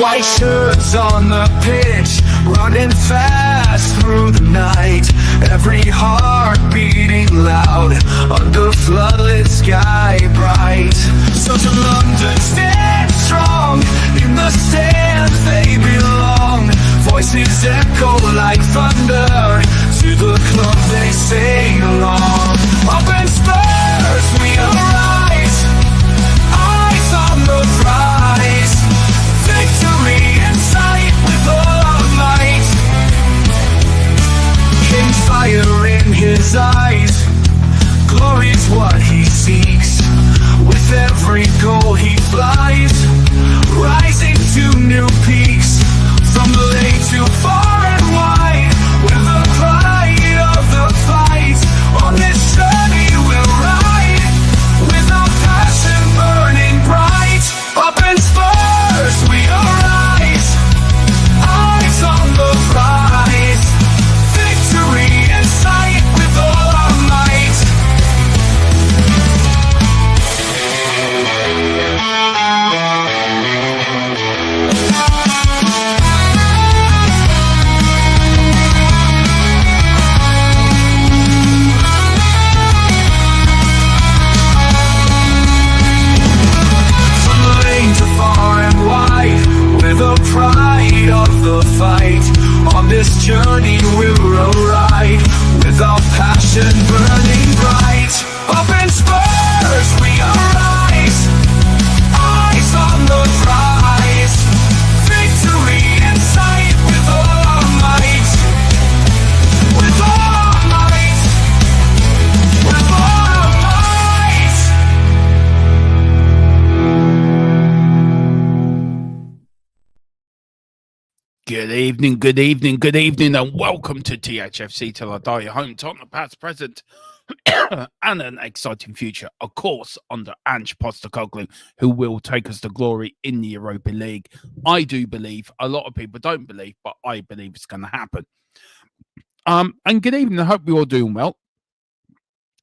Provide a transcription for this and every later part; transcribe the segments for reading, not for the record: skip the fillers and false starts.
White shirts on the pitch, running fast through the night. Every heart beating loud under floodlit sky bright. So to London, stand strong, in the stands they belong. Voices echo like thunder, to the club they sing along. Up in Spurs we arise, eyes on the prize. Victory in sight with all our might. King fire in his eyes, glory's what he seeks. With every goal he flies, rising to new peaks. From the lake to far and wide, with the pride of the fight. On this journey we'll ride, with our passion burning bright. Up in Spurs we arise, eyes on the prize. Victory in sight with all our might. The pride of the fight. On this journey we'll ride, with our passion burning bright. Up in Spurs we arise, eyes on the prize. Victory in sight with all our might. With all our might. With all our might. Good evening, good evening, good evening, and welcome to THFC Till I Die, your home, Tottenham past, present, and an exciting future, of course, under Ange Postecoglou, who will take us to glory in the Europa League. I do believe, a lot of people don't believe, but I believe it's going to happen. And good evening, I hope you're all doing well.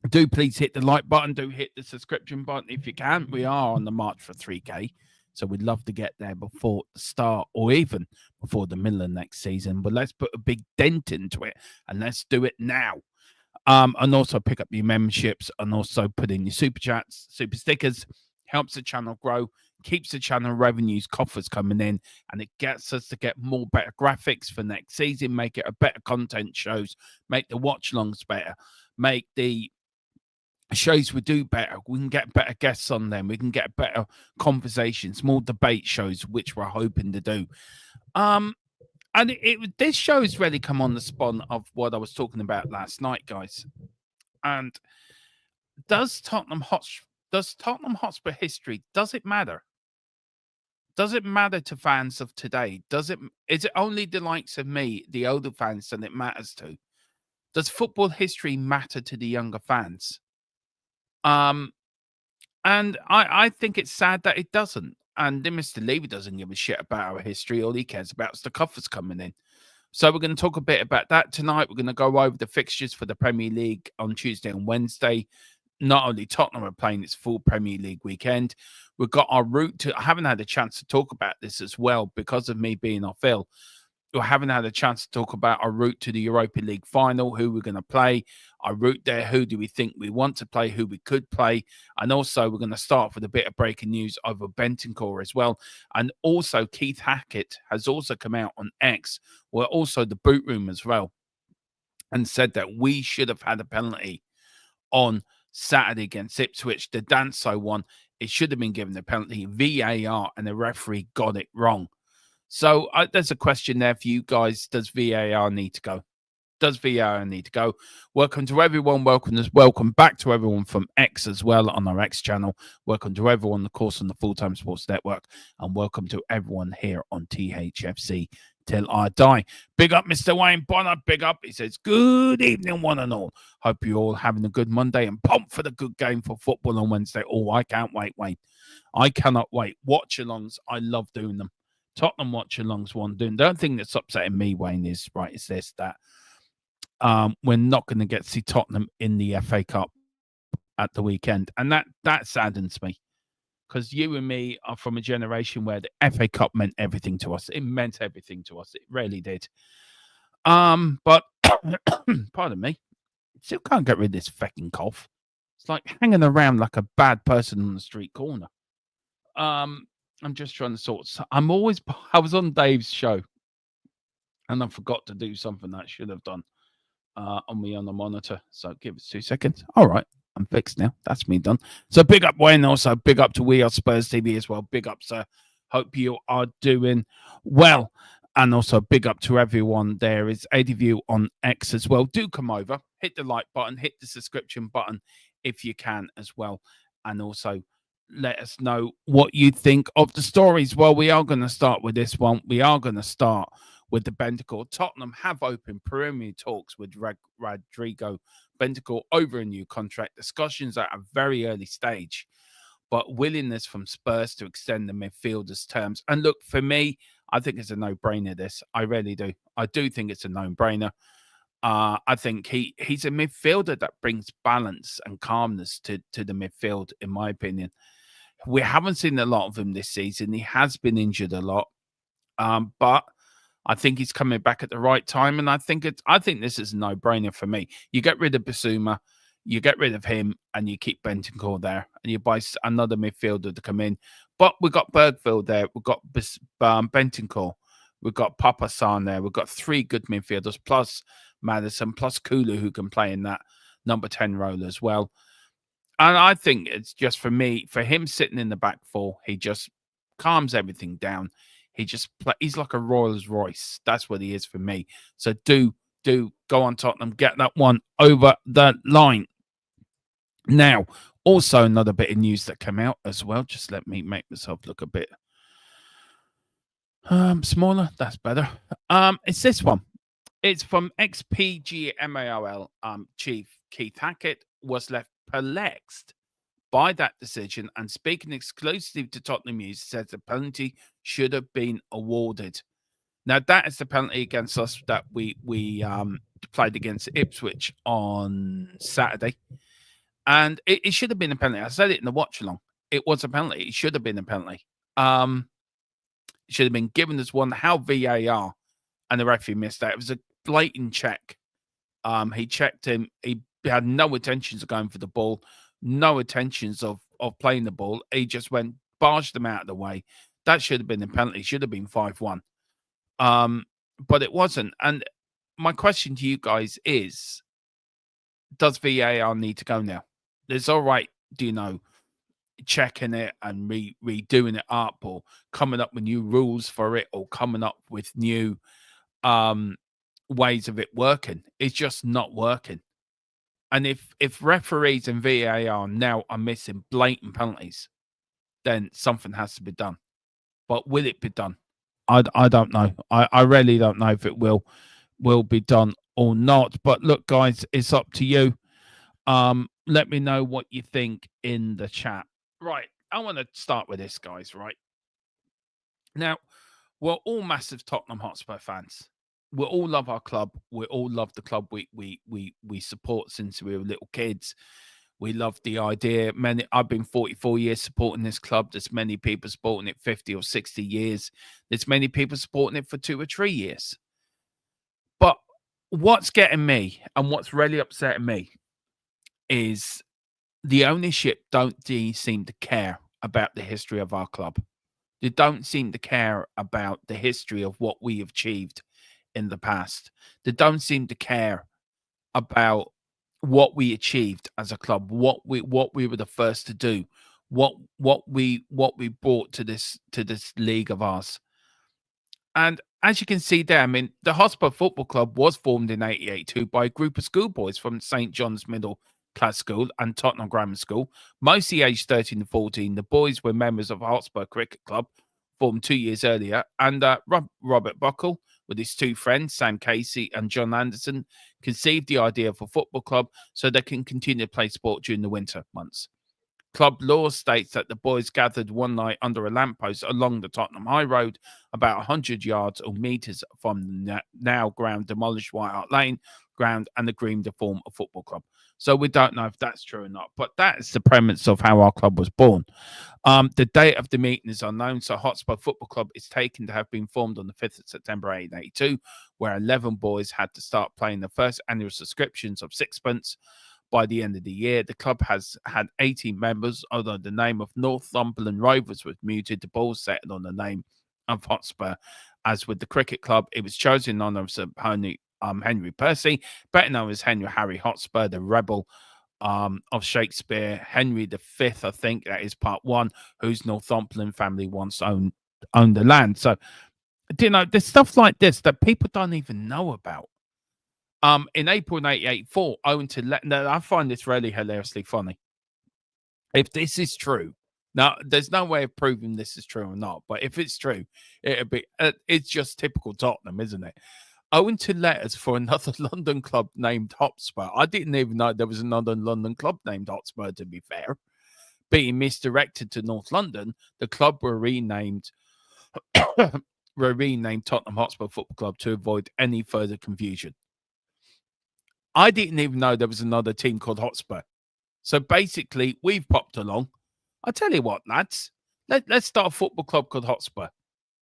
Do please hit the like button, do hit the subscription button if you can. We are on the march for 3K. So we'd love to get there before the start or even before the middle of next season. But let's put a big dent into it and let's do it now. And also pick up your memberships and also put in your super chats, super stickers. Helps the channel grow, keeps the channel revenues, coffers coming in, and it gets us to get more better graphics for next season, make it a better content shows, make the watch longs better, make the shows we do better. We can get better guests on them. We can get better conversations, more debate shows, which we're hoping to do. And this show has really come on the spawn of what I was talking about last night, guys. And does Tottenham Hotspur history, does it matter? Does it matter to fans of today? Is it only the likes of me, the older fans, that it matters to? Does football history matter to the younger fans? And I think it's sad that it doesn't. And Mr. Levy doesn't give a shit about our history. All he cares about is the coffers coming in. So we're going to talk a bit about that tonight. We're going to go over the fixtures for the Premier League on Tuesday and Wednesday. Not only Tottenham are playing its full Premier League weekend, we've got our route to... I haven't had a chance to talk about this as well because of me being off ill. We haven't had a chance to talk about our route to the Europa League final, who we're going to play, our route there, who do we think we want to play, who we could play. And also we're going to start with a bit of breaking news over Bentancur as well. And also Keith Hackett has also come out on X, where also the boot room as well, and said that we should have had a penalty on Saturday against Ipswich. The Danso one, it should have been given a penalty. VAR and the referee got it wrong. So there's a question there for you guys. Does VAR need to go? Does VAR need to go? Welcome to everyone. Welcome back to everyone from X as well on our X channel. Welcome to everyone, of course, on the Full-Time Sports Network. And welcome to everyone here on THFC Till I Die. Big up, Mr. Wayne Bonner. Big up. He says, good evening, one and all. Hope you're all having a good Monday and pumped for the good game for football on Wednesday. Oh, I can't wait, Wayne. I cannot wait. Watch-alongs, I love doing them. Tottenham watch-alongs one doing. The only thing that's upsetting me, Wayne, is this, that we're not going to get to see Tottenham in the FA Cup at the weekend. And that saddens me. because you and me are from a generation where the FA Cup meant everything to us. It meant everything to us. It really did. But pardon me, still can't get rid of this fucking cough. It's like hanging around like a bad person on the street corner. I'm just trying to I was on Dave's show and I forgot to do something that I should have done on the monitor. So give us 2 seconds. All right. I'm fixed now. That's me done. So big up Wayne, also big up to We Are Spurs TV as well. Big up, sir. Hope you are doing well. And also big up to everyone. There is ADView on X as well. Do come over, hit the like button, hit the subscription button if you can as well. And also let us know what you think of the stories. Well, we are going to start with this one. We are going to start with the Bentancur. Tottenham have opened preliminary talks with Rodrigo Bentancur over a new contract. Discussions are at a very early stage, but willingness from Spurs to extend the midfielder's terms. And look, for me, I think it's a no-brainer, this. I really do. I do think it's a no-brainer. I think he's a midfielder that brings balance and calmness to the midfield, in my opinion. We haven't seen a lot of him this season. He has been injured a lot. But I think he's coming back at the right time, and I think this is a no-brainer for me. You get rid of Basuma, you get rid of him, and you keep Bentancur there, and you buy another midfielder to come in. But we've got Bergville there, we've got Bentancur, we've got Papasan there, we've got 3 good midfielders, plus Maddison, plus Kulu, who can play in that number 10 role as well. And I think it's just for him sitting in the back 4, he just calms everything down. He's like a Rolls Royce. That's what he is for me. So do go on Tottenham, get that one over the line. Now, also another bit of news that came out as well. Just let me make myself look a bit smaller. That's better. It's this one. It's from ex-PGMOL chief Keith Hackett was left perplexed by that decision, and speaking exclusively to Tottenham News, says the penalty should have been awarded. Now, that is the penalty against us that we played against Ipswich on Saturday, and it should have been a penalty. I said it in the watch along. It was a penalty. It should have been a penalty. It should have been given as one. How VAR and the referee missed that. It was a blatant check. He checked him. He had no intentions of going for the ball. No intentions of playing the ball. He just barged them out of the way. That should have been a penalty. Should have been 5-1. But it wasn't. And my question to you guys is, does VAR need to go now? It's all right, checking it and redoing it up, or coming up with new rules for it, or coming up with new ways of it working. It's just not working. And if referees and VAR now are missing blatant penalties, then something has to be done. But will it be done? I don't know. I really don't know if it will be done or not. But look, guys, it's up to you. Let me know what you think in the chat. Right. I want to start with this, guys, right? Now, we're all massive Tottenham Hotspur fans. We all love our club. We all love the club we support since we were little kids. We love the idea. I've been 44 years supporting this club. There's many people supporting it 50 or 60 years. There's many people supporting it for 2 or 3 years. But what's getting me and what's really upsetting me is the ownership don't seem to care about the history of our club. They don't seem to care about the history of what we have achieved in the past. They don't seem to care about what we achieved as a club, what we were the first to do, what we brought to this league of ours. And as you can see there, I mean, the Hotspur Football Club was formed in 1982 by a group of schoolboys from St. John's Middle Class School and Tottenham Grammar School, mostly aged 13 to 14. The boys were members of Hotspur Cricket Club, formed 2 years earlier, and Robert Buckle, with his 2 friends, Sam Casey and John Anderson, conceived the idea for a football club so they can continue to play sport during the winter months. Club law states that the boys gathered one night under a lamppost along the Tottenham High Road, about 100 yards or metres from the now ground demolished White Hart Lane ground, and agreed to form a football club. So we don't know if that's true or not. But that is the premise of how our club was born. The date of the meeting is unknown. So Hotspur Football Club is taken to have been formed on the 5th of September 1882, where 11 boys had to start paying the first annual subscriptions of sixpence. By the end of the year, the club has had 18 members, although the name of Northumberland Rovers was muted. The ball settled on the name of Hotspur. As with the cricket club, it was chosen in honor of Sir Henry Percy, better known as Henry Harry Hotspur, the rebel of Shakespeare. Henry V, I think that is part one, whose Northumberland family once owned the land. So, there's stuff like this that people don't even know about. In April 1884, owing to now, I find this really hilariously funny. If this is true, now there's no way of proving this is true or not, but if it's true, it'd be it's just typical Tottenham, isn't it? Owing to letters for another London club named Hotspur. I didn't even know there was another London club named Hotspur, to be fair. Being misdirected to North London, the club were renamed Tottenham Hotspur Football Club to avoid any further confusion. I didn't even know there was another team called Hotspur. So basically, we've popped along. I tell you what, lads, let's start a football club called Hotspur.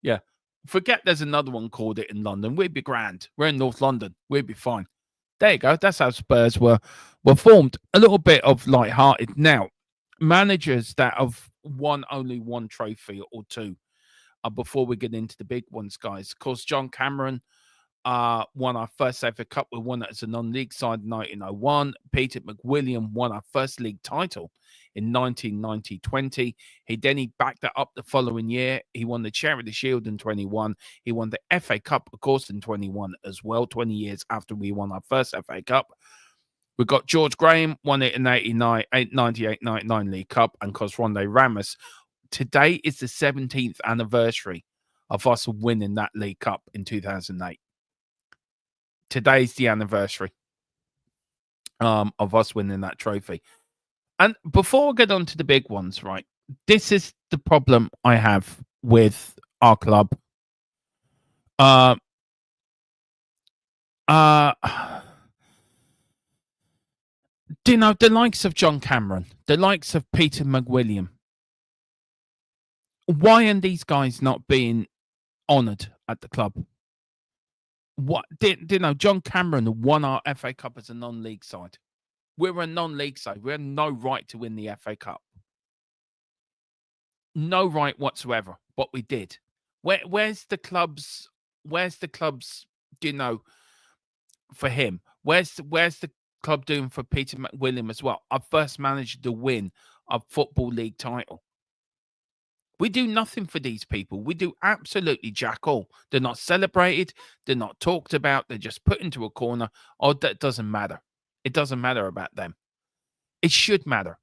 Yeah. Forget there's another one called it in London. We'd be grand. We're in North London. We'd be fine. There you go. That's how Spurs were formed. A little bit of light-hearted. Now, managers that have won only one trophy or two before we get into the big ones, guys. Of course, John Cameron won our first FA Cup. We won it as a non-league side in 1901. Peter McWilliam won our first league title in 1990-20. He backed that up the following year. He won the Charity Shield in 21. He won the FA Cup, of course, in 21 as well, 20 years after we won our first FA Cup. We got George Graham, won it in 98-99 League Cup, and Ronde Ramos. Today is the 17th anniversary of us winning that League Cup in 2008. Today's the anniversary of us winning that trophy. And before I get on to the big ones, right, this is the problem I have with our club. The likes of John Cameron, the likes of Peter McWilliam, why are these guys not being honoured at the club? What John Cameron won our FA Cup as a non-league side. We're a non-league side. We have no right to win the FA Cup. No right whatsoever. But we did. Where's the clubs? Where's the clubs? For him? Where's the club doing for Peter McWilliam as well? Our first manager to win a football league title. We do nothing for these people. We do absolutely jack all. They're not celebrated. They're not talked about. They're just put into a corner. Oh, that doesn't matter. It doesn't matter about them. It should matter.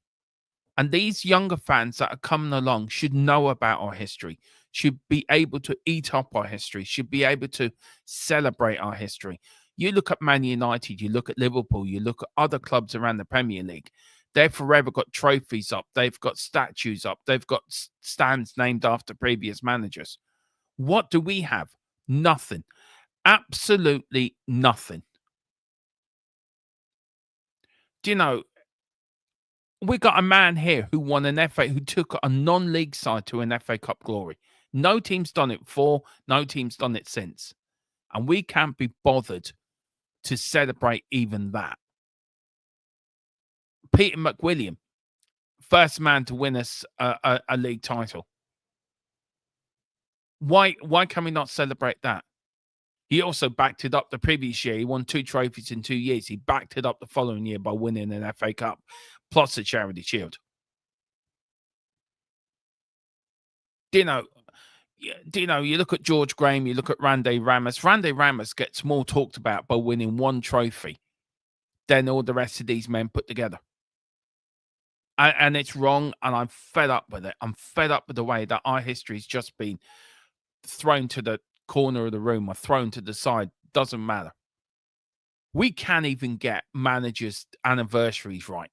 And these younger fans that are coming along should know about our history, should be able to eat up our history, should be able to celebrate our history. You look at Man United, you look at Liverpool, you look at other clubs around the Premier League. They've forever got trophies up. They've got statues up. They've got stands named after previous managers. What do we have? Nothing. Absolutely nothing. We got a man here who won an FA, who took a non-league side to an FA Cup glory. No team's done it before. No team's done it since. And we can't be bothered to celebrate even that. Peter McWilliam, first man to win us a league title. Why can we not celebrate that? He also backed it up the previous year. He won 2 trophies in 2 years. He backed it up the following year by winning an FA Cup plus a Charity Shield. You look at George Graham, you look at Randy Ramos. Randy Ramos gets more talked about by winning 1 trophy than all the rest of these men put together. And it's wrong, and I'm fed up with it. I'm fed up with the way that our history's just been thrown to the corner of the room or thrown to the side. Doesn't matter. We can't even get managers' anniversaries right.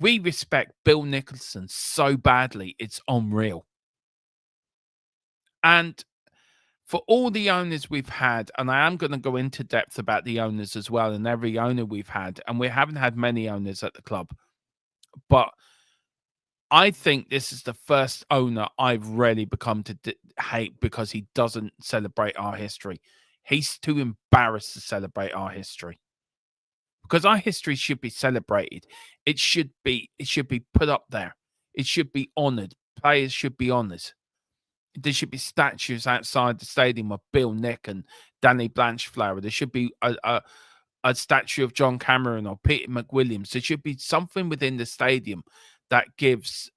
We respect Bill Nicholson so badly, it's unreal. And for all the owners we've had, and I am going to go into depth about the owners as well, and every owner we've had, and we haven't had many owners at the club, but I think this is the first owner I've really become to hate because he doesn't celebrate our history. He's too embarrassed to celebrate our history. Because our history should be celebrated. It should be put up there. It should be honored. Players should be honored. There should be statues outside the stadium of Bill Nick and Danny Blanchflower. There should be a statue of John Cameron or Peter McWilliams. There should be something within the stadium that gives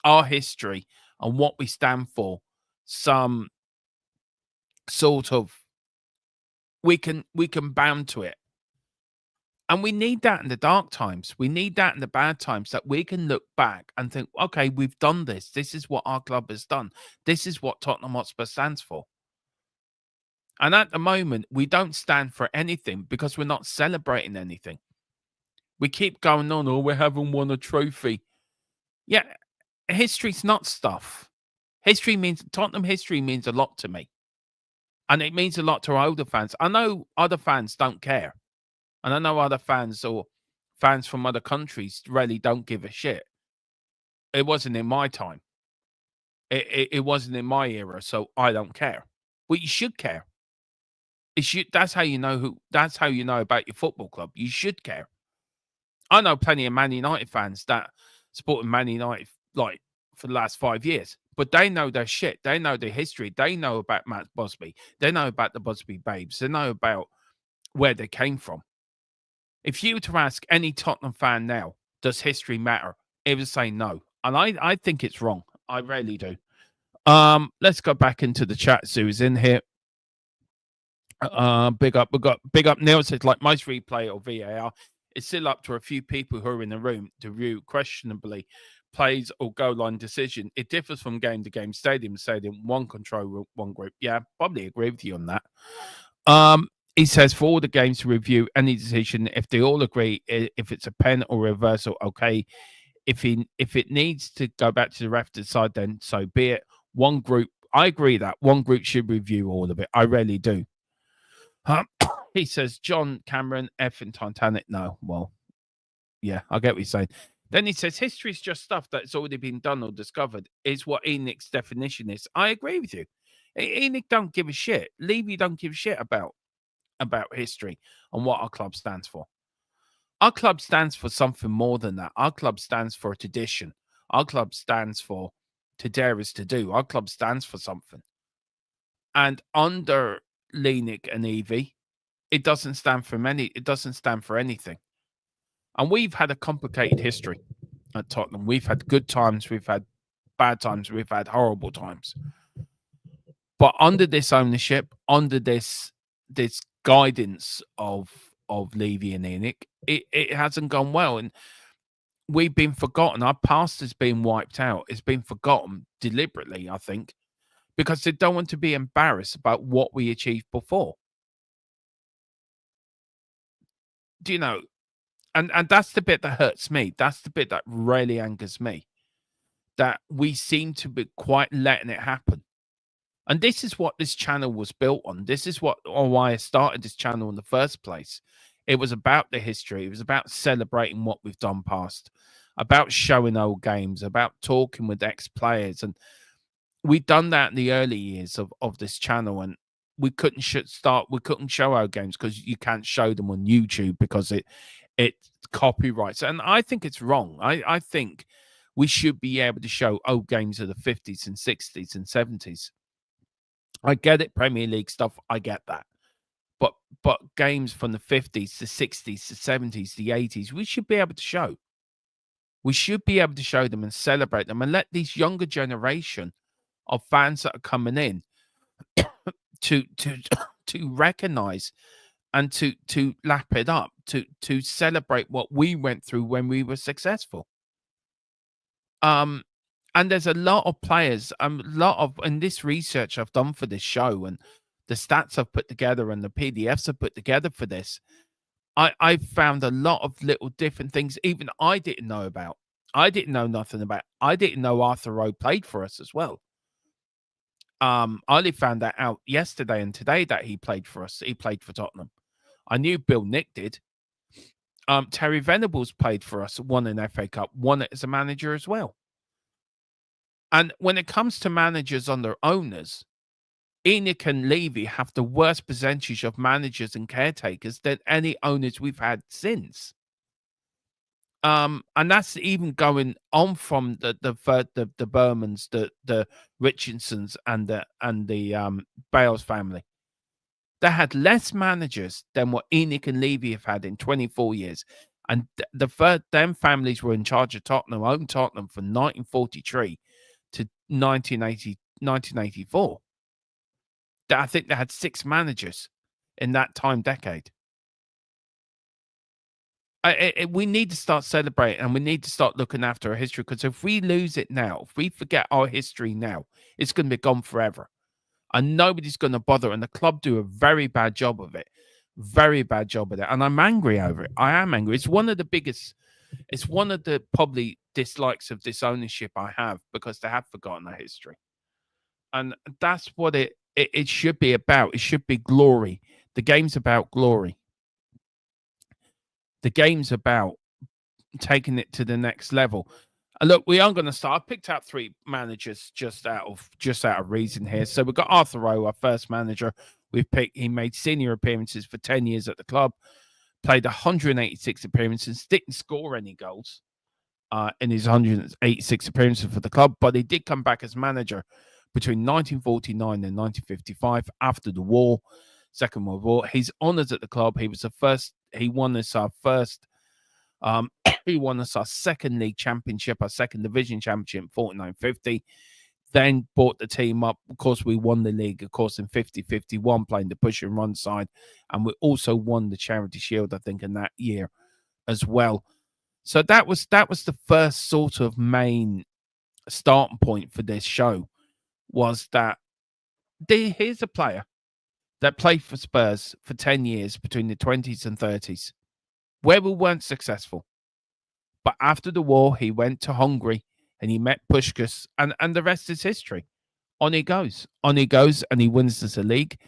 our history and what we stand for some sort of we can bound to it. And we need that in the dark times. We need that in the bad times, that we can look back and think, okay, we've done this. This is what our club has done. This is what Tottenham Hotspur stands for. And at the moment, we don't stand for anything because we're not celebrating anything. We keep going on, oh, we haven't won a trophy. Yeah, history's not stuff. Tottenham history means a lot to me. And it means a lot to our older fans. I know other fans don't care. And I know other fans or fans from other countries really don't give a shit. It wasn't in my time. It wasn't in my era, so I don't care. But you should care. That's how you know about your football club. You should care. I know plenty of Man United fans that supported Man United like for the last 5 years, but they know their shit. They know their history. They know about Matt Busby. They know about the Busby Babes. They know about where they came from. If you were to ask any Tottenham fan now, does history matter? It would say no. And I think it's wrong. I really do. Let's go back into the chat. Sue's in here. Big up. We got big up. Neil says, like most replay or VAR, it's still up to a few people who are in the room to view questionably plays or goal line decision. It differs from game to game, stadium to stadium, one control, one group. Yeah, probably agree with you on that. He says, for all the games to review any decision, if they all agree, if it's a pen or reversal, okay. If it needs to go back to the ref to decide, then so be it. One group, I agree that one group should review all of it. I really do. He says, John Cameron, F in Titanic. No, well, yeah, I get what you're saying. Then he says, history is just stuff that's already been done or discovered, is what Enoch's definition is. I agree with you. Enoch don't give a shit. Levy don't give a shit about history and what our club stands for. Our club stands for something more than that. Our club stands for a tradition. Our club stands for to dare is to do. Our club stands for something. And under Lenick and Evie, it doesn't stand for anything. And we've had a complicated history at Tottenham. We've had good times, we've had bad times, we've had horrible times. But under this ownership, under this guidance of Levy and Enoch, it hasn't gone well. And we've been forgotten. Our past has been wiped out. It's been forgotten deliberately, I think, because they don't want to be embarrassed about what we achieved before. Do you know? And that's the bit that hurts me. That's the bit that really angers me. That we seem to be quite letting it happen. And this is what this channel was built on. This is why I started this channel in the first place. It was about the history. It was about celebrating what we've done past, about showing old games, about talking with ex-players. And we've done that in the early years of this channel. And we couldn't show our games because you can't show them on YouTube because it copyrights. And I think it's wrong. I think we should be able to show old games of the 50s and 60s and 70s. I get it, Premier League stuff, I get that. But games from the 50s, the 60s, the 70s, the 80s, we should be able to show. We should be able to show them and celebrate them and let these younger generation of fans that are coming in to recognize and to lap it up, to celebrate what we went through when we were successful. And there's a lot of players, in this research I've done for this show and the stats I've put together and the PDFs I've put together for this, I've found a lot of little different things even I didn't know about. I didn't know nothing about. I didn't know Arthur Rowe played for us as well. I only found that out yesterday and today that he played for us. He played for Tottenham. I knew Bill Nick did. Terry Venables played for us, won an FA Cup, won it as a manager as well. And when it comes to managers under owners, Enoch and Levy have the worst percentage of managers and caretakers than any owners we've had since. And that's even going on from the Bermans, the Richardsons, and the Bales family. They had less managers than what Enoch and Levy have had in 24 years. And them families were in charge of Tottenham, owned Tottenham from 1943 to 1984. I think they had 6 managers in that time decade. We need to start celebrating, and we need to start looking after our history, because if we lose it now, if we forget our history now, it's going to be gone forever. And nobody's going to bother. And the club do a very bad job of it. Very bad job of it. And I'm angry over it. I am angry. It's one of the probably dislikes of this ownership I have, because they have forgotten our history. And that's what it should be about. It should be glory. The game's about glory. The game's about taking it to the next level. And look, we are going to start. I picked out 3 managers just out of reason here. So we've got Arthur Rowe, our first manager. We've picked. He made senior appearances for 10 years at the club, played 186 appearances, didn't score any goals in his 186 appearances for the club, but he did come back as manager between 1949 and 1955 after the war, Second World War. He's honours at the club. He was the first. He won us our first. He won us our second league championship, our second division championship in 49-50. Then brought the team up. Of course, we won the league, of course, in 50-51, playing the push and run side. And we also won the Charity Shield, I think, in that year as well. So that was the first sort of main starting point for this show, was that here's a player that played for Spurs for 10 years between the 20s and 30s, where we weren't successful. But after the war, he went to Hungary and he met Puskás, and the rest is history. On he goes, and he wins us a league.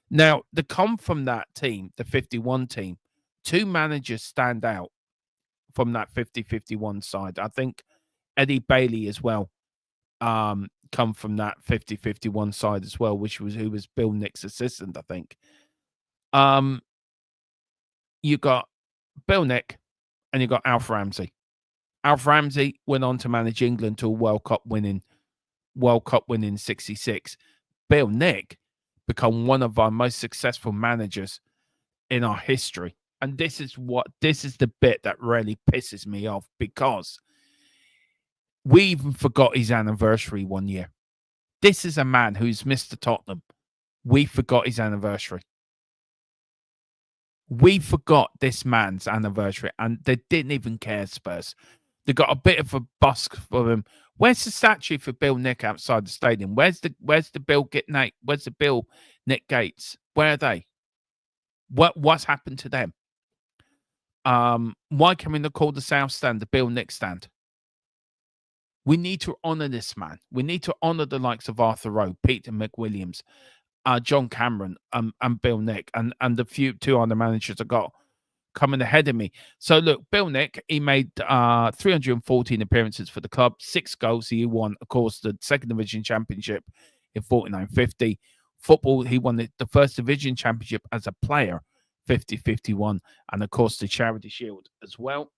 Now, the come from that team, the 51 team, 2 managers stand out from that 50-51 side. I think Eddie Bailey as well come from that 50-51 side as well, who was Bill Nick's assistant, I think. You got Bill Nick and you got Alf Ramsey. Alf Ramsey went on to manage England to a World Cup winning 66. Bill Nick become one of our most successful managers in our history. And this is the bit that really pisses me off, because we even forgot his anniversary one year. This is a man who's Mr. Tottenham. We forgot his anniversary. We forgot this man's anniversary, and they didn't even care, Spurs. They got a bit of a busk for him. Where's the statue for Bill Nick outside the stadium? Where's the Bill Nick Gates? Where are they? What's happened to them? Why can we not call the South Stand the Bill Nick Stand? We need to honour this man. We need to honour the likes of Arthur Rowe, Peter McWilliams, John Cameron, and Bill Nick, and the 2 other managers I got coming ahead of me. So look, Bill Nick, he made 314 appearances for the club, 6 goals. He won, of course, the second division championship in 49-50. Football, he won the first division championship as a player, 50-51, and of course the Charity Shield as well.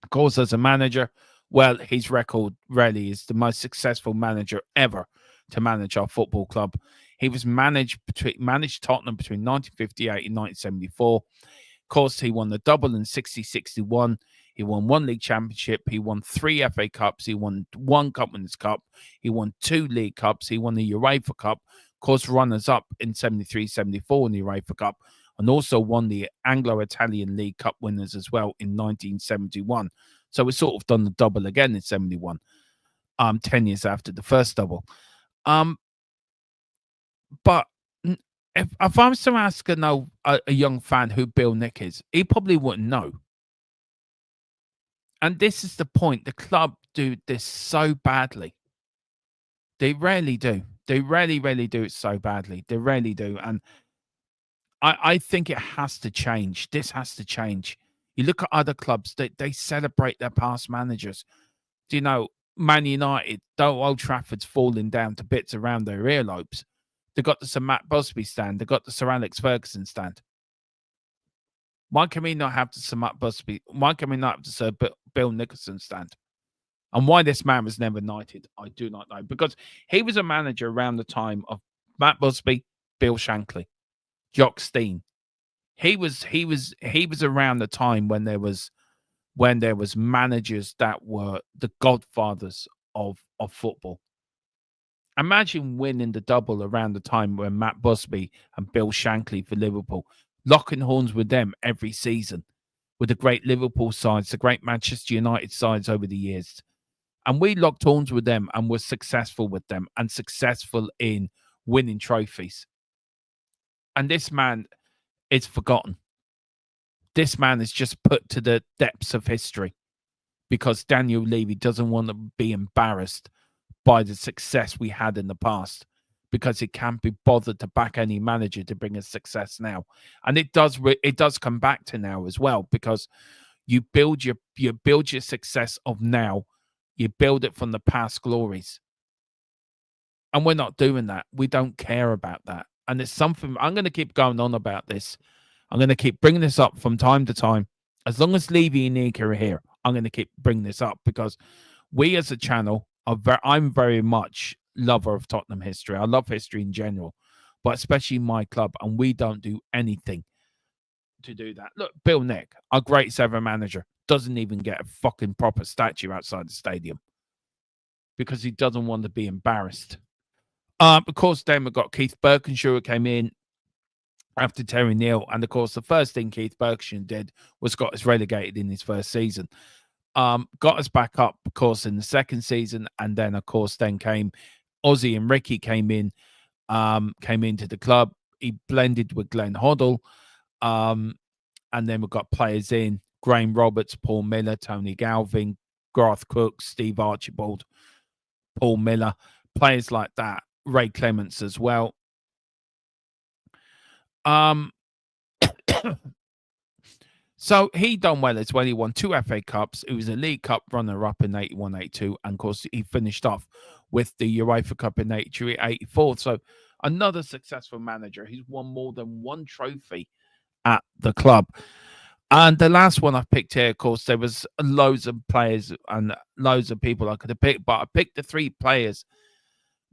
Of course, as a manager, well, his record really is the most successful manager ever to manage our football club. He was managed Tottenham between 1958 and 1974. Of course, he won the double in 60-61. He won 1 league championship. He won 3 FA Cups. He won 1 Cup Winners' Cup. He won 2 League Cups. He won the UEFA Cup. Of course, runners-up in 73-74 in the UEFA Cup, and also won the Anglo-Italian League Cup winners as well in 1971. So we sort of done the double again in 71, 10 years after the first double. But if I was to ask a young fan who Bill Nick is, he probably wouldn't know. And this is the point. The club do this so badly. They rarely do. They really, really do it so badly. They really do. And I think it has to change. This has to change. You look at other clubs, they celebrate their past managers. Do you know, Man United, though Old Trafford's falling down to bits around their earlobes, they got the Sir Matt Busby stand, they got the Sir Alex Ferguson stand. Why can we not have the Sir Matt Busby? Why can we not have the Sir Bill Nicholson stand? And why this man was never knighted, I do not know. Because he was a manager around the time of Matt Busby, Bill Shankly, Jock Stein. He was around the time when there was managers that were the godfathers of football. Imagine winning the double around the time when Matt Busby and Bill Shankly for Liverpool, locking horns with them every season, with the great Liverpool sides, the great Manchester United sides over the years. And we locked horns with them and were successful with them and successful in winning trophies. And this man is forgotten. This man is just put to the depths of history because Daniel Levy doesn't want to be embarrassed by the success we had in the past, because he can't be bothered to back any manager to bring us success now. And it does come back to now as well, because you build your success of now, you build it from the past glories. And we're not doing that. We don't care about that. And it's something I'm going to keep going on about this. I'm going to keep bringing this up from time to time. As long as Levy and Nika are here, I'm going to keep bringing this up, because we as a channel I'm very much lover of Tottenham history. I love history in general, but especially my club, and we don't do anything to do that. Look, Bill Nick, our greatest ever manager, doesn't even get a fucking proper statue outside the stadium because he doesn't want to be embarrassed. Of course, then we got Keith Birkinshaw who came in after Terry Neal, and of course, the first thing Keith Birkinshaw did was got us relegated in his first season. Got us back up, of course, in the second season, and then, of course, then came Ozzy and Ricky came into the club. He blended with Glenn Hoddle, and then we got players in Graham Roberts, Paul Miller, Tony Galvin, Garth Cook, Steve Archibald, Paul Miller, players like that, Ray Clements as well. So he done well as well. He won 2 FA Cups. He was a League Cup runner-up in 81-82. And, of course, he finished off with the UEFA Cup in 83-84. So another successful manager. He's won more than 1 trophy at the club. And the last one I picked here, of course, there was loads of players and loads of people I could have picked. But I picked the 3 players.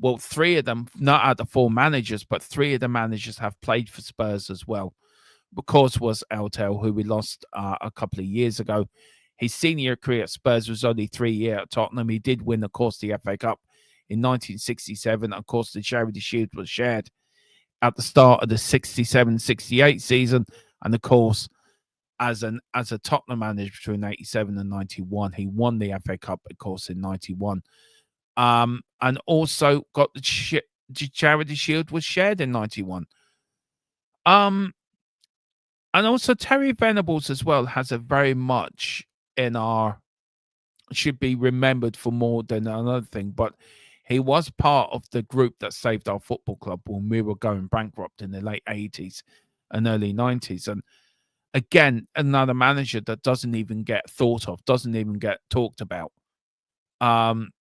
Well, 3 of them, not out of 4 managers, but 3 of the managers have played for Spurs as well. Of course, was Eltel, who we lost a couple of years ago. His senior career at Spurs was only 3 years at Tottenham. He did win, of course, the FA Cup in 1967. Of course, the Charity Shield was shared at the start of the 67-68 season. And, of course, as a Tottenham manager between 87 and 91, he won the FA Cup, of course, in 91. And also got the Charity Shield was shared in 91. And also Terry Venables as well has a very much should be remembered for more than another thing, but he was part of the group that saved our football club when we were going bankrupt in the late 80s and early 90s. And again, another manager that doesn't even get thought of, doesn't even get talked about. And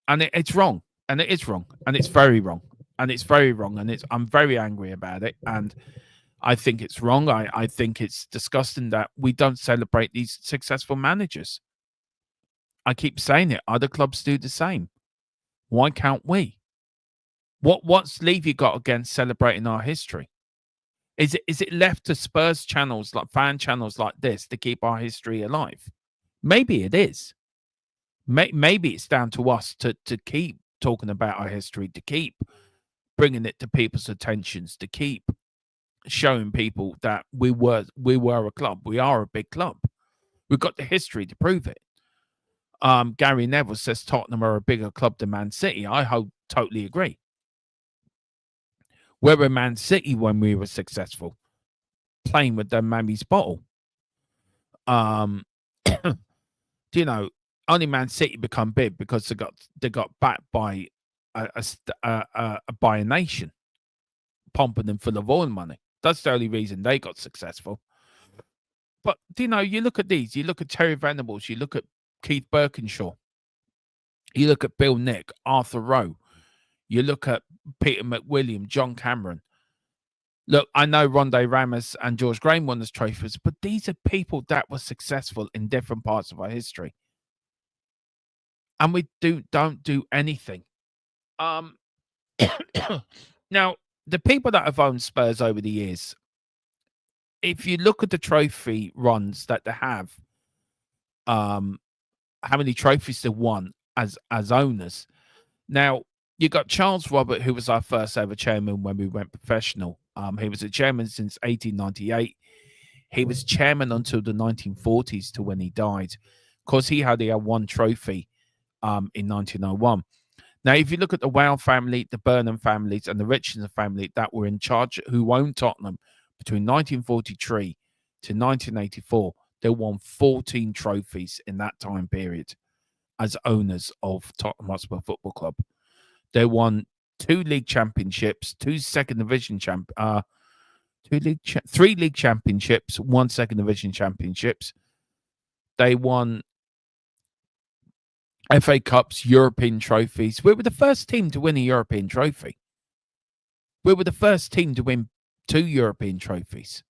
it's wrong. And it is wrong. And it's very wrong. And it's very wrong. And I'm very angry about it. And I think it's wrong. I think it's disgusting that we don't celebrate these successful managers. I keep saying it. Other clubs do the same. Why can't we? What's Levy got against celebrating our history? Is it left to Spurs channels, like fan channels like this, to keep our history alive? Maybe it is. Maybe it's down to us to keep talking about our history, to keep bringing it to people's attentions, to keep showing people that we were a club. We are a big club. We've got the history to prove it. Gary Neville says Tottenham are a bigger club than Man City. I totally agree. Where were Man City when we were successful? Playing with their mammy's bottle. Do you know, only Man City become big because they got backed by by a nation, pumping them full of oil money. That's the only reason they got successful. But you know, you look at these. You look at Terry Venables. You look at Keith Birkinshaw. You look at Bill Nick, Arthur Rowe. You look at Peter McWilliam, John Cameron. Look, I know Ronde Ramos and George Graham won those trophies, but these are people that were successful in different parts of our history. And we don't do anything. Now, the people that have owned Spurs over the years, if you look at the trophy runs that they have, how many trophies they won as owners. Now, you got Charles Robert, who was our first ever chairman when we went professional. He was a chairman since 1898. He was chairman until the 1940s to when he died. Of course, he had one trophy in 1901. Now, if you look at the Whale family, the Burnham families, and the Richardson family that were in charge, who owned Tottenham between 1943 to 1984, they won 14 trophies in that time period as owners of Tottenham Hotspur Football Club. They won 2 league championships, 2 second division 3 league championships, 1 second division championships. They won FA Cups, European trophies. We were the first team to win a European trophy. We were the first team to win 2 European trophies.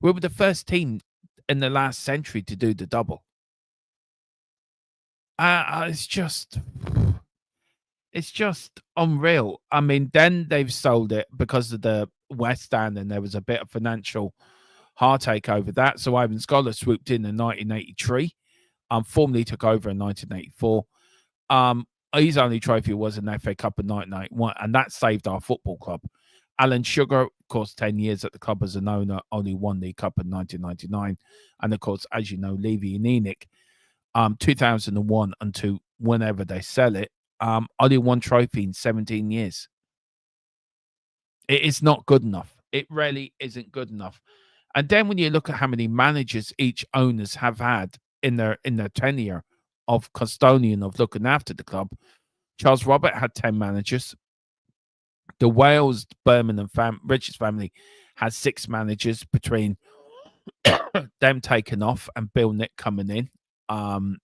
We were the first team in the last century to do the double. It's just unreal. I mean, then they've sold it because of the West End, and there was a bit of financial heartache over that. So Ivan Scholar swooped in 1983, formally took over in 1984. His only trophy was an FA Cup in 1991, and that saved our football club. Alan Sugar, of course, 10 years at the club as an owner, only won the cup in 1999. And of course, as you know, Levy and Enoch, 2001 until whenever they sell it, only 1 trophy in 17 years. It is not good enough. It really isn't good enough. And then when you look at how many managers each owners have had in their tenure of custodian of looking after the club, Charles Robert had 10 managers. The Wales, Birmingham, Richards family had 6 managers between them taking off and Bill Nick coming in. You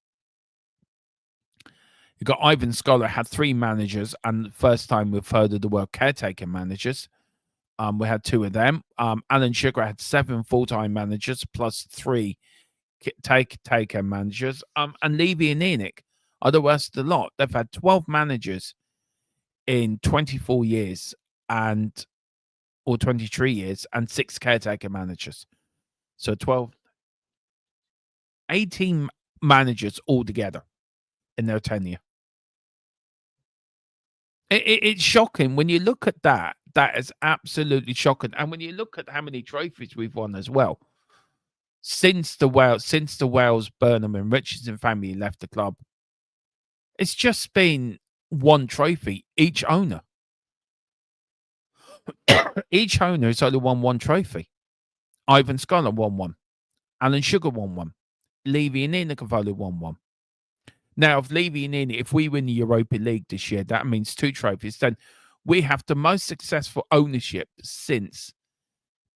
got Ivan Scholar had 3 managers, and the first time we've heard of the word caretaker managers. We had 2 of them. Alan Sugar had 7 full-time managers plus 3 taker managers. And Levy and Enoch are the worst of the lot. They've had 12 managers in 24 years or 23 years and 6 caretaker managers. So 18 managers altogether in their tenure. It's shocking when you look at that. That is absolutely shocking. And when you look at how many trophies we've won as well, since the Wales, Burnham and Richardson family left the club, it's just been 1 trophy each owner. Each owner has only won 1 trophy. Ivan Scholar won 1. Alan Sugar won 1. Levy and Enoch have only won 1. Now, if Levy and Enoch, if we win the Europa League this year, that means 2 trophies. Then we have the most successful ownership since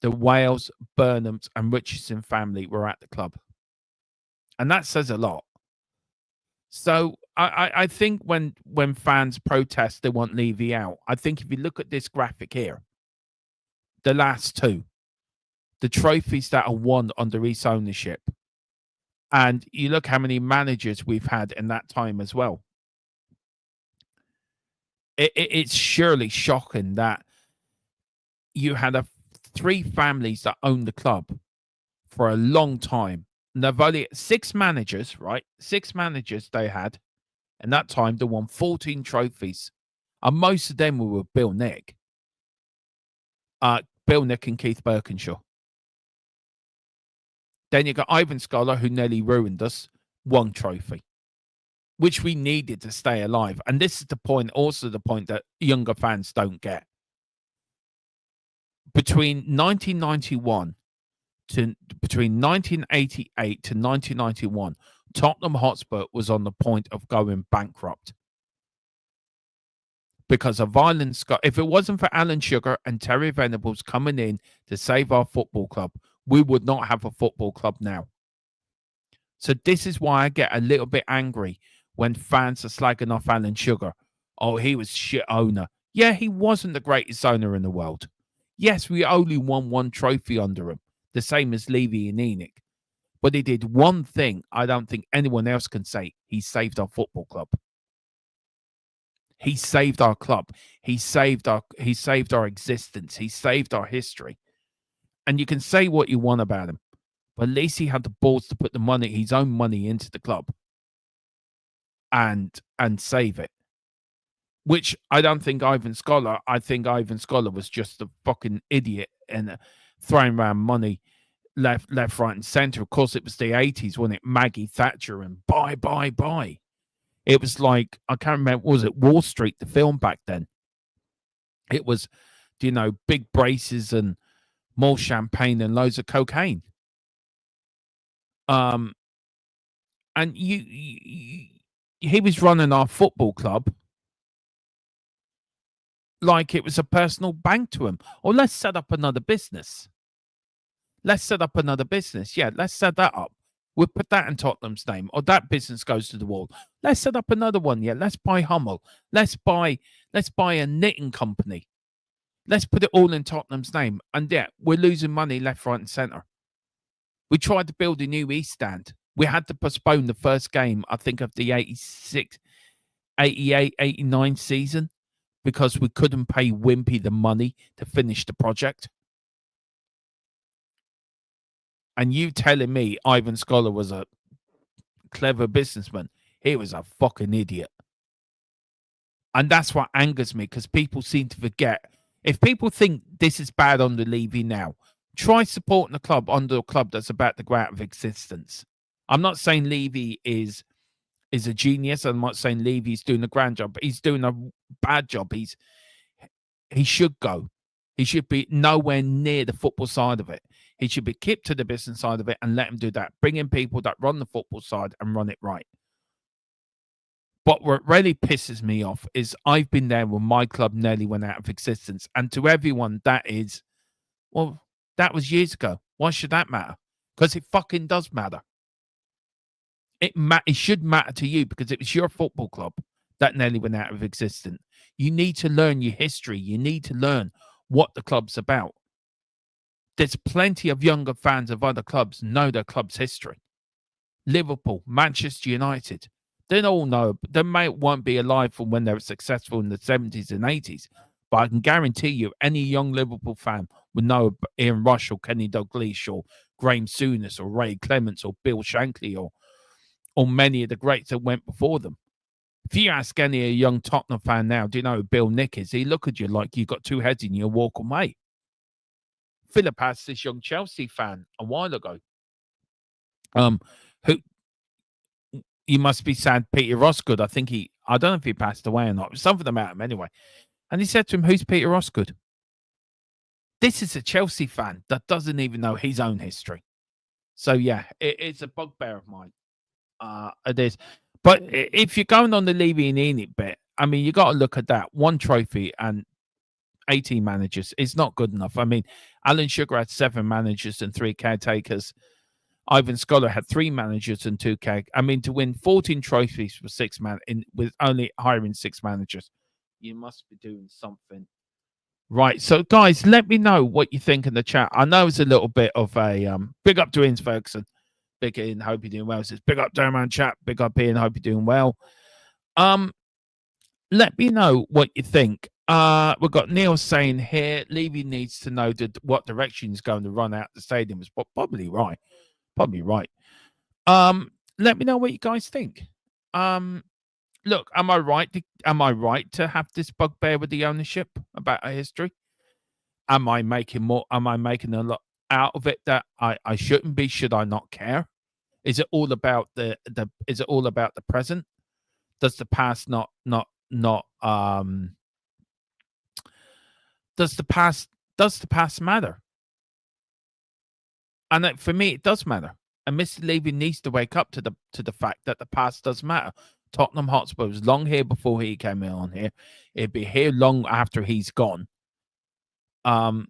the Wales, Burnhams and Richardson family were at the club. And that says a lot. So I think when fans protest, they want Levy out. I think if you look at this graphic here, the last 2, the trophies that are won under his ownership, and you look how many managers we've had in that time as well. It's surely shocking that you had 3 families that owned the club for a long time. And they've only 6 managers, right? 6 managers they had. And that time they won 14 trophies. And most of them were with Bill Nick. Bill Nick and Keith Birkinshaw. Then you got Ivan Scholar, who nearly ruined us, 1 trophy, which we needed to stay alive. And this is the point, also the point that younger fans don't get. Between 1988 to 1991, Tottenham Hotspur was on the point of going bankrupt. because of Ireland Scott. If it wasn't for Alan Sugar and Terry Venables coming in to save our football club, we would not have a football club now. So this is why I get a little bit angry when fans are slagging off Alan Sugar. Oh, he was shit owner. Yeah, he wasn't the greatest owner in the world. Yes, we only won one trophy under him, the same as Levy and Enoch. But he did one thing I don't think anyone else can say. He saved our football club. He saved our club. He saved our existence. He saved our history. And you can say what you want about him, but at least he had the balls to put the money, his own money, into the club and save it. Which I don't think Ivan Scholar. I think Ivan Scholar was just a fucking idiot and throwing around money left, right, and center. Of course, it was the 80s, wasn't it? Maggie Thatcher and buy. It was like, I can't remember, was it Wall Street, the film back then? It was, big braces and more champagne and loads of cocaine. And he was running our football club like it was a personal bank to him. Or let's set up another business. Yeah, let's set that up. We'll put that in Tottenham's name, or that business goes to the wall. Let's set up another one. Yeah, let's buy Hummel. Let's buy a knitting company. Let's put it all in Tottenham's name. And yeah, we're losing money left, right, and centre. We tried to build a new East Stand. We had to postpone the first game, I think, of the 86, 88, 89 season because we couldn't pay Wimpy the money to finish the project. And you telling me Ivan Scholar was a clever businessman? He was a fucking idiot. And that's what angers me, because people seem to forget. If people think this is bad under Levy now, try supporting a club under a club that's about to go out of existence. I'm not saying Levy is a genius. I'm not saying Levy's doing a grand job, but he's doing a bad job. He should go. He should be nowhere near the football side of it. He should be kept to the business side of it and let him do that. Bring in people that run the football side and run it right. But what really pisses me off is I've been there when my club nearly went out of existence. And to everyone, that is, well, that was years ago. Why should that matter? Because it fucking does matter. It should matter to you because it was your football club that nearly went out of existence. You need to learn your history. You need to learn what the club's about. There's plenty of younger fans of other clubs know their club's history. Liverpool, Manchester United, they all know. They won't be alive from when they were successful in the 70s and 80s. But I can guarantee you any young Liverpool fan would know Ian Rush or Kenny Dalglish or Graham Souness or Ray Clements or Bill Shankly or many of the greats that went before them. If you ask any young Tottenham fan now, do you know who Bill Nick is? He look at you like you got two heads and you walk away. Philip asked this young Chelsea fan a while ago, who you must be sad Peter Osgood. I don't know if he passed away or not. Something about him anyway. And he said to him, "Who's Peter Osgood?" This is a Chelsea fan that doesn't even know his own history. So yeah, it's a bugbear of mine. It is. But if you're going on the Levy and Enoch bit, I mean, you got to look at that. One trophy and 18 managers is not good enough. I mean, Alan Sugar had 7 managers and 3 caretakers. Ivan Scholar had 3 managers and 2 caretakers. I mean, to win 14 trophies with with only hiring 6 managers, you must be doing something right. So, guys, let me know what you think in the chat. I know it's a little bit of a big up to Ian Ferguson. Big Ian, hope you're doing well. It says big up Derman chat. Big up Ian, hope you're doing well. Let me know what you think. We've got Neil saying here, Levy needs to know what direction he's going to run out the stadium. Is probably right. Probably right. Let me know what you guys think. Look, am I right to have this bugbear with the ownership about our history? Am I making a lot out of it that I shouldn't be? Should I not care? Is it all about is it all about the present? Does the past does the past matter? And for me, it does matter. And Mr. Levy needs to wake up to the fact that the past does matter. Tottenham Hotspur was long here before he came in on here. It'd be here long after he's gone. And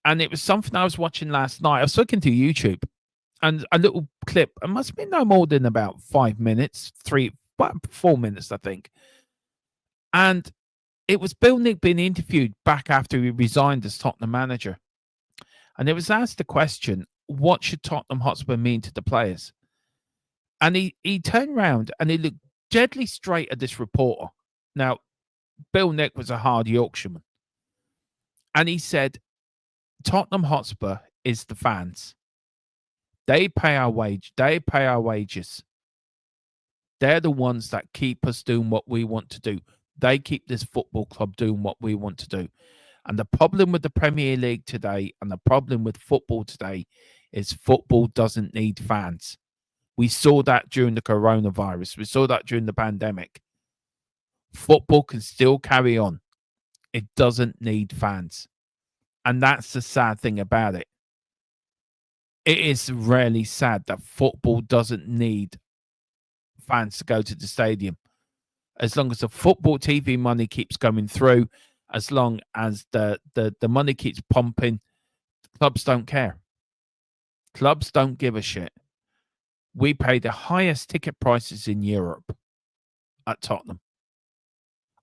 it was something I was watching last night. I was looking to YouTube, and a little clip. It must have been no more than about 5 minutes, 4 minutes, I think. And it was Bill Nick being interviewed back after he resigned as Tottenham manager. And it was asked the question, what should Tottenham Hotspur mean to the players? And he turned around and he looked deadly straight at this reporter. Now, Bill Nick was a hard Yorkshireman. And he said, Tottenham Hotspur is the fans. They pay our wage. They pay our wages. They're the ones that keep us doing what we want to do. They keep this football club doing what we want to do. And the problem with the Premier League today and the problem with football today is football doesn't need fans. We saw that during the coronavirus. We saw that during the pandemic. Football can still carry on. It doesn't need fans. And that's the sad thing about it. It is really sad that football doesn't need fans to go to the stadium. As long as the football TV money keeps coming through, as long as the money keeps pumping, clubs don't care. Clubs don't give a shit. We pay the highest ticket prices in Europe at Tottenham.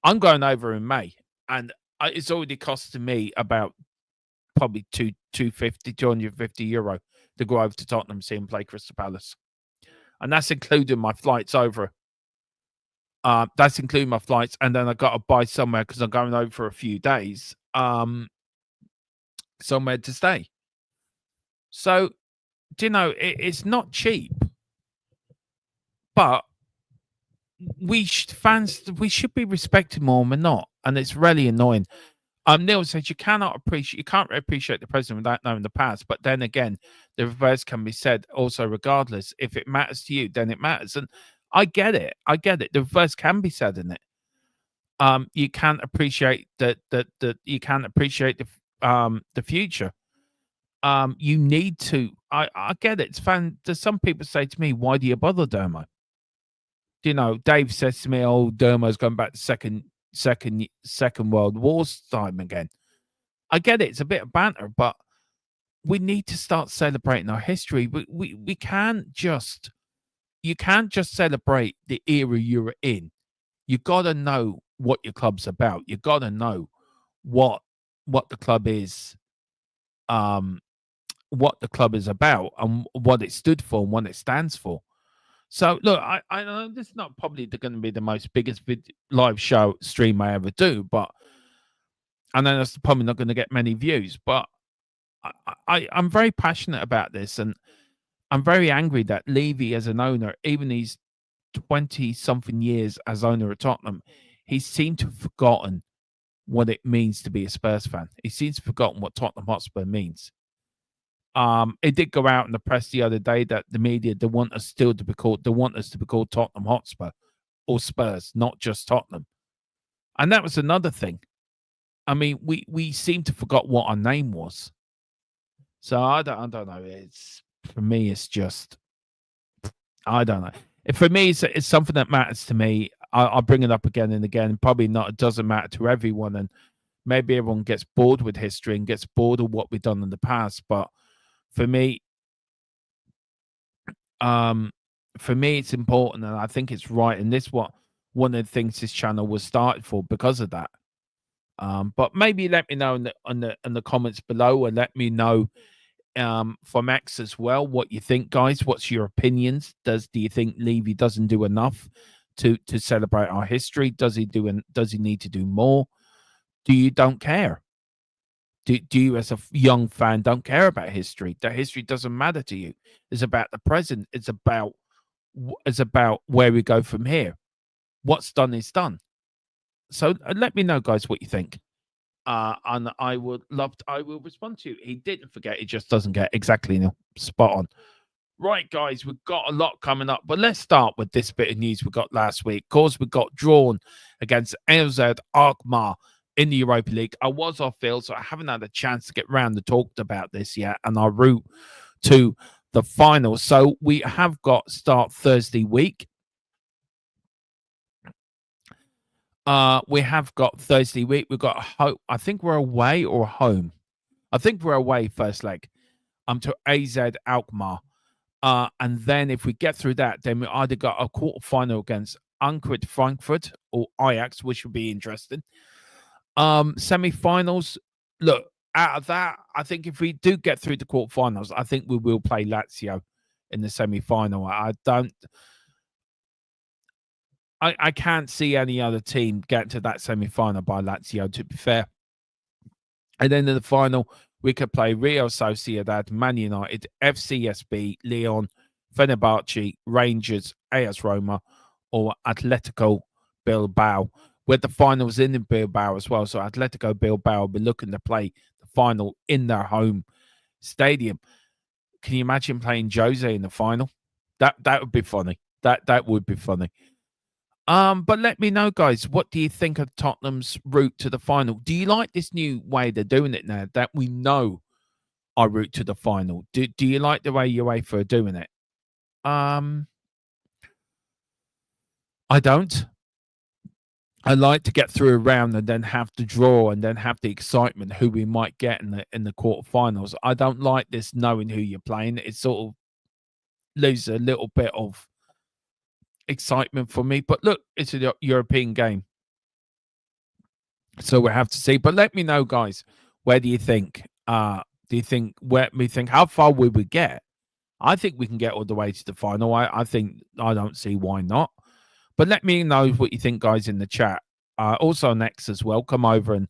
I'm going over in May, and it's already costing me about probably 250 euro to go over to Tottenham, see him play Crystal Palace. And that's including my flights over. That's including my flights, and then I got to buy somewhere because I'm going over for a few days, somewhere to stay. So, it's not cheap, but fans should be respected more, and we're not, and it's really annoying. Neil says you can't appreciate the president without knowing the past, but then again, the reverse can be said also. Regardless, if it matters to you, then it matters, and I get it. The reverse can be said in it. You can't appreciate that you can't appreciate the future. You need to. I get it. It's fun. There's some people say to me, "Why do you bother, Dermo?" Dave says to me, "Oh, Dermo's going back to Second World War's time again." I get it. It's a bit of banter, but we need to start celebrating our history. We can't just. You can't just celebrate the era you're in. You got to know what your club's about. You got to know what the club is, what the club is about, and what it stood for and what it stands for. So, look, I know this is not probably going to be the most biggest live show stream I ever do, but I know that's probably not going to get many views. But I'm very passionate about this, and I'm very angry that Levy, as an owner, even these 20-something years as owner of Tottenham, he seemed to have forgotten what it means to be a Spurs fan. He seems to have forgotten what Tottenham Hotspur means. It did go out in the press the other day that the media, they want us to be called Tottenham Hotspur or Spurs, not just Tottenham. And that was another thing. I mean, we seem to forgot what our name was. So I don't know. For me, it's just, I don't know. For me, it's something that matters to me. I'll bring it up again and again. Probably not. It doesn't matter to everyone, and maybe everyone gets bored with history and gets bored of what we've done in the past. But for me, it's important, and I think it's right. And this one of the things this channel was started for because of that. But maybe let me know in the comments below, or let me know from X as well what you think, guys. What's your opinions? Do you think Levy doesn't do enough to celebrate our history? Does he need to do more? Do you don't care? Do you, as a young fan, don't care about history? That history doesn't matter to you. It's about the present. It's about where we go from here. What's done is done. So let me know, guys, what you think. And I will respond to you. He didn't forget. He just doesn't get exactly spot on. Right, guys, we've got a lot coming up, but let's start with this bit of news we got last week. Of course, we got drawn against LZ Alkmaar in the Europa League. I was off field, so I haven't had a chance to get round to talk about this yet, and our route to the final. So we have got start Thursday week. We have got Thursday week. We've got I think we're away or home. I think we're away first leg. To AZ Alkmaar. And then if we get through that, then we either got a quarterfinal against Eintracht Frankfurt or Ajax, which would be interesting. Semi-finals. Look, out of that, I think if we do get through the quarterfinals, I think we will play Lazio in the semi-final. I can't see any other team getting to that semi-final by Lazio, to be fair. And then in the final, we could play Real Sociedad, Man United, FCSB, Lyon, Fenerbahce, Rangers, AS Roma, or Atletico Bilbao, with the finals in Bilbao as well. So Atletico Bilbao will be looking to play the final in their home stadium. Can you imagine playing Jose in the final? That would be funny. That would be funny. But let me know, guys, what do you think of Tottenham's route to the final? Do you like this new way they're doing it now, that we know our route to the final? Do you like the way UEFA are doing it? I don't. I like to get through a round and then have the draw and then have the excitement who we might get in the quarterfinals. I don't like this knowing who you're playing. It sort of loses a little bit of excitement for me. But look, it's a European game, so we'll have to see. But let me know, guys, where do you think? Do you think how far we would get? I think we can get all the way to the final. I think I don't see why not. But let me know what you think, guys, in the chat. Also, next as well, come over and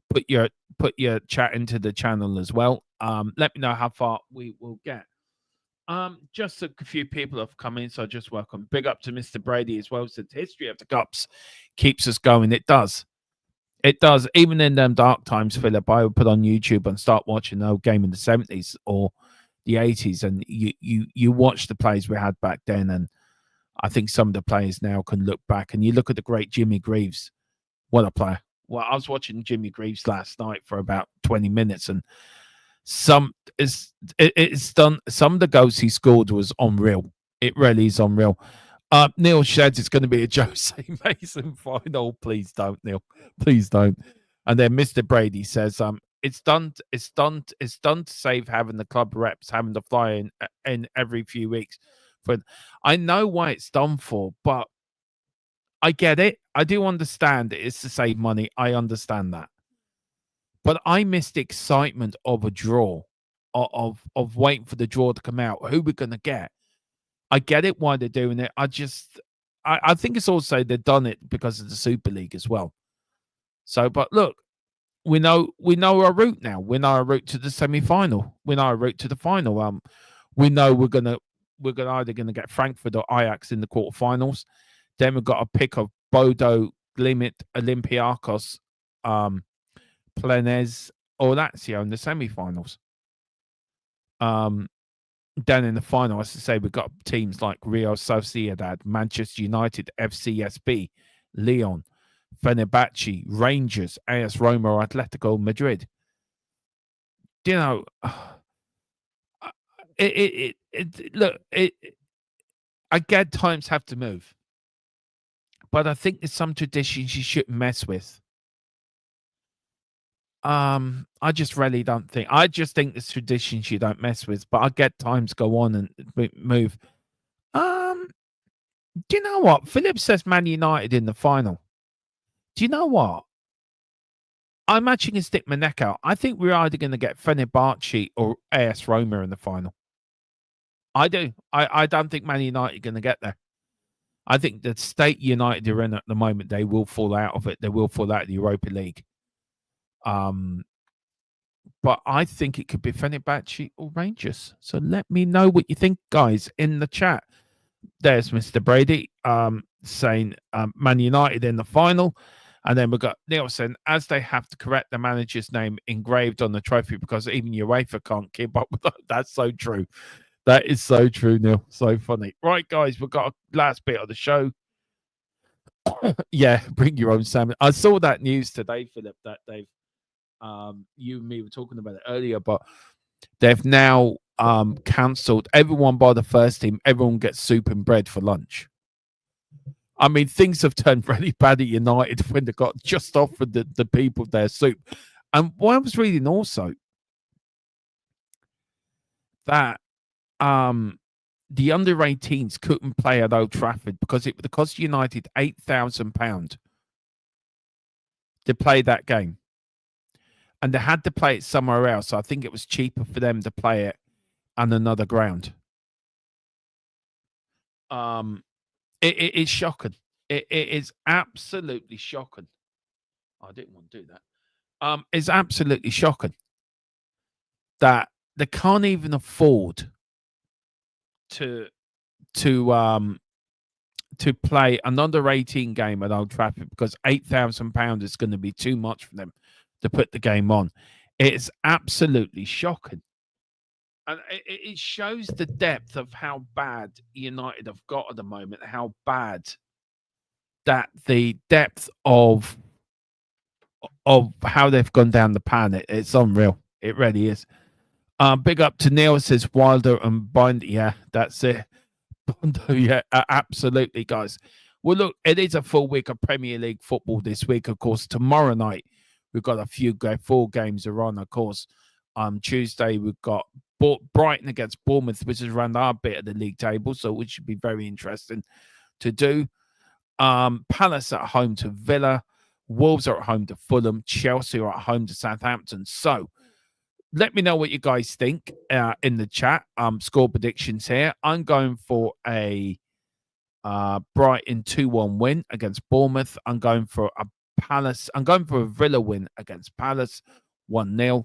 put your chat into the channel as well. Let me know how far we will get. Just a few people have come in, so just welcome. Big up to Mr. Brady as well. Said history of the cups keeps us going. It does. It does. Even in them dark times, Philip, I would put on YouTube and start watching an old game in the 70s or the 80s, and you watch the plays we had back then, and I think some of the players now can look back, and you look at the great Jimmy Greaves. What a player. Well, I was watching Jimmy Greaves last night for about 20 minutes, and some of the goals he scored was unreal. It really is unreal. Neil says it's going to be a Jose Mason final. Please don't, Neil. Please don't. And then Mr. Brady says, it's done to save having the club reps having to fly in every few weeks. But I know why it's done for, but I get it. I do understand it's to save money. I understand that. But I miss the excitement of a draw, of waiting for the draw to come out. Who we're going to get. I get it why they're doing it. I think it's also they've done it because of the Super League as well. So, but look, we know our route now. We know our route to the semi-final. We know our route to the final. We know we're either gonna get Frankfurt or Ajax in the quarterfinals. Then we've got a pick of Bodo, Glimt, Olympiacos, Plenez, or Lazio in the semi-finals. Then in the final, as I say, we've got teams like Real Sociedad, Manchester United, FCSB, Lyon, Fenerbahce, Rangers, AS Roma, or Atletico Madrid. You know, I get times have to move, but I think there's some traditions you shouldn't mess with. I just really don't think. I just think there's traditions you don't mess with, but I get times go on and move. Do you know what? Philip says Man United in the final. Do you know what? I'm actually going to stick my neck out. I think we're either going to get Fenerbahce or AS Roma in the final. I do. I don't think Man United are going to get there. I think the state United are in at the moment, they will fall out of it. They will fall out of the Europa League. But I think it could be Fenerbahce or Rangers. So let me know what you think, guys, in the chat. There's Mr. Brady saying Man United in the final. And then we've got Nielsen, as they have to correct the manager's name engraved on the trophy because even UEFA can't keep up with that. That's so true. That is so true, Neil. So funny. Right, guys, we've got a last bit of the show. Yeah, bring your own salmon. I saw that news today, Philip, that they've you and me were talking about it earlier, but they've now cancelled everyone by the first team. Everyone gets soup and bread for lunch. I mean, things have turned really bad at United when they got just offered the people their soup. And what I was reading also that the under 18s couldn't play at Old Trafford because it would have cost United £8,000 to play that game. And they had to play it somewhere else. So I think it was cheaper for them to play it on another ground. It's shocking. It is absolutely shocking. I didn't want to do that. It's absolutely shocking that they can't even afford to play an under 18 game at Old Trafford because £8,000 is going to be too much for them to put the game on. It's absolutely shocking. And it shows the depth of how bad United have got at the moment, how bad that the depth of how they've gone down the pan. It's unreal. It really is. Big up to Neil, says Wilder and Binder. Yeah, that's it. Yeah, absolutely, guys. Well, look, it is a full week of Premier League football this week. Of course, tomorrow night we've got a few full games are on. Of course, Tuesday we've got Brighton against Bournemouth, which is around our bit of the league table, so which should be very interesting to do. Palace at home to Villa, Wolves are at home to Fulham, Chelsea are at home to Southampton. So let me know what you guys think in the chat. Score predictions here. I'm going for a Brighton 2-1 win against Bournemouth. I'm going for a Villa win against Palace 1-0.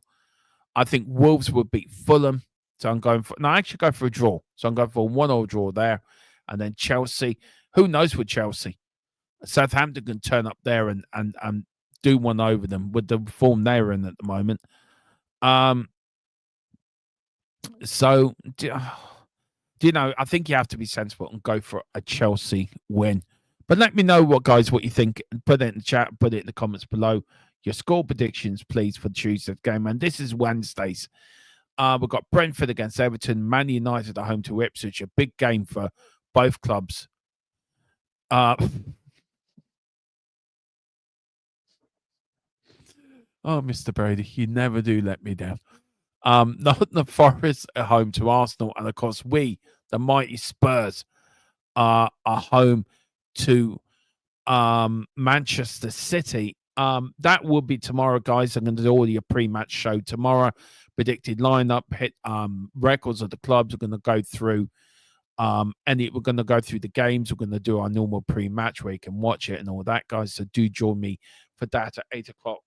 I think Wolves will beat Fulham. So I'm going for I actually go for a draw. So I'm going for a 1-1 draw there. And then Chelsea. Who knows with Chelsea? Southampton can turn up there and do one over them with the form they're in at the moment. So do you know, I think you have to be sensible and go for a Chelsea win. But let me know what you think. Put it in the chat, put it in the comments below. Your score predictions, please, for Tuesday's game. And this is Wednesdays. We've got Brentford against Everton, Man United at home to Ipswich. A big game for both clubs. Oh, Mr. Brady, you never do let me down. Nottingham Forest at home to Arsenal. And, of course, we, the mighty Spurs, are home to Manchester City. That will be tomorrow, guys. I'm going to do all your pre-match show tomorrow. Predicted lineup, hit records of the clubs. We're going to go through we're going to go through the games. We're going to do our normal pre-match where you can watch it and all that, guys. So do join me for that at 8 o'clock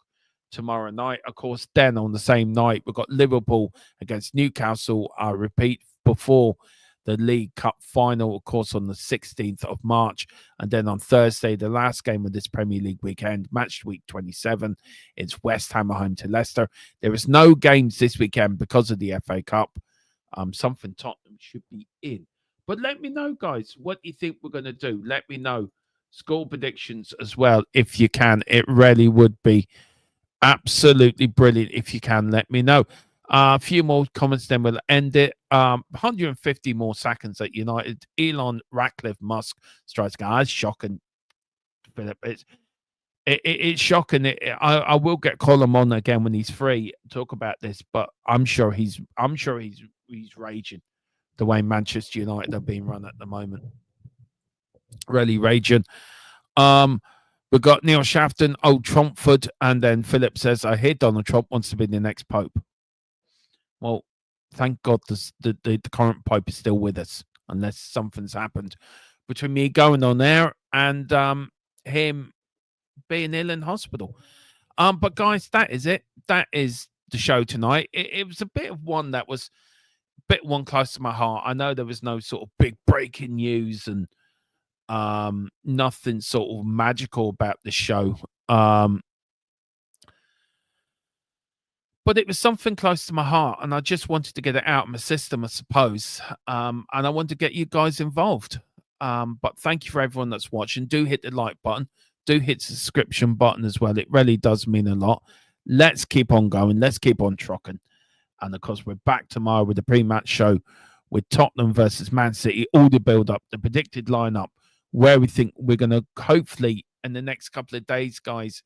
tomorrow night. Of course, then on the same night, we've got Liverpool against Newcastle. Repeat before the League Cup final, of course, on the 16th of March. And then on Thursday, the last game of this Premier League weekend, match week 27, it's West Ham at home to Leicester. There is no games this weekend because of the FA Cup. Something Tottenham should be in. But let me know, guys, what you think we're going to do. Let me know. Score predictions as well, if you can. It really would be absolutely brilliant if you can. Let me know. A few more comments, then we'll end it. 150 more seconds at United. Elon Ratcliffe Musk strikes. It's shocking, Philip. It's shocking. I will get Colin on again when he's free to talk about this, but I'm sure he's raging the way Manchester United are being run at the moment. Really raging. We've got Neil Shafton, Old Trumpford, and then Philip says, I hear Donald Trump wants to be the next Pope. Well, thank God the current Pope is still with us, unless something's happened between me going on there and him being ill in hospital. But guys, that is it. That is the show tonight. It was a bit of one that was a bit one close to my heart. I know there was no sort of big breaking news and nothing sort of magical about the show. But it was something close to my heart, and I just wanted to get it out of my system, I suppose. And I want to get you guys involved. But thank you for everyone that's watching. Do hit the like button. Do hit the subscription button as well. It really does mean a lot. Let's keep on going. Let's keep on trucking. And, of course, we're back tomorrow with the pre-match show with Tottenham versus Man City. All the build-up, the predicted lineup. where we think we're going to hopefully in the next couple of days, guys,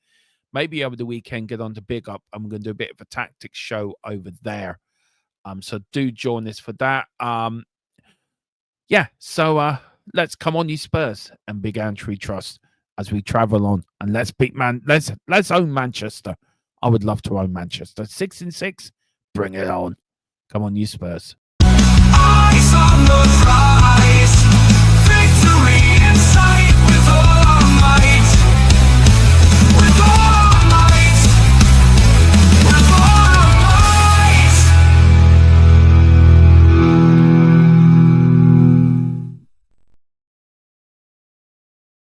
maybe over the weekend, get on to Big Up. I'm going to do a bit of a tactics show over there. So do join us for that. Yeah, so let's come on, you Spurs and Big Antry Trust as we travel on, and let's let's own Manchester. I would love to own Manchester. 6-6, bring it on. Come on, you Spurs. Eyes on the prize, victory in sight with all.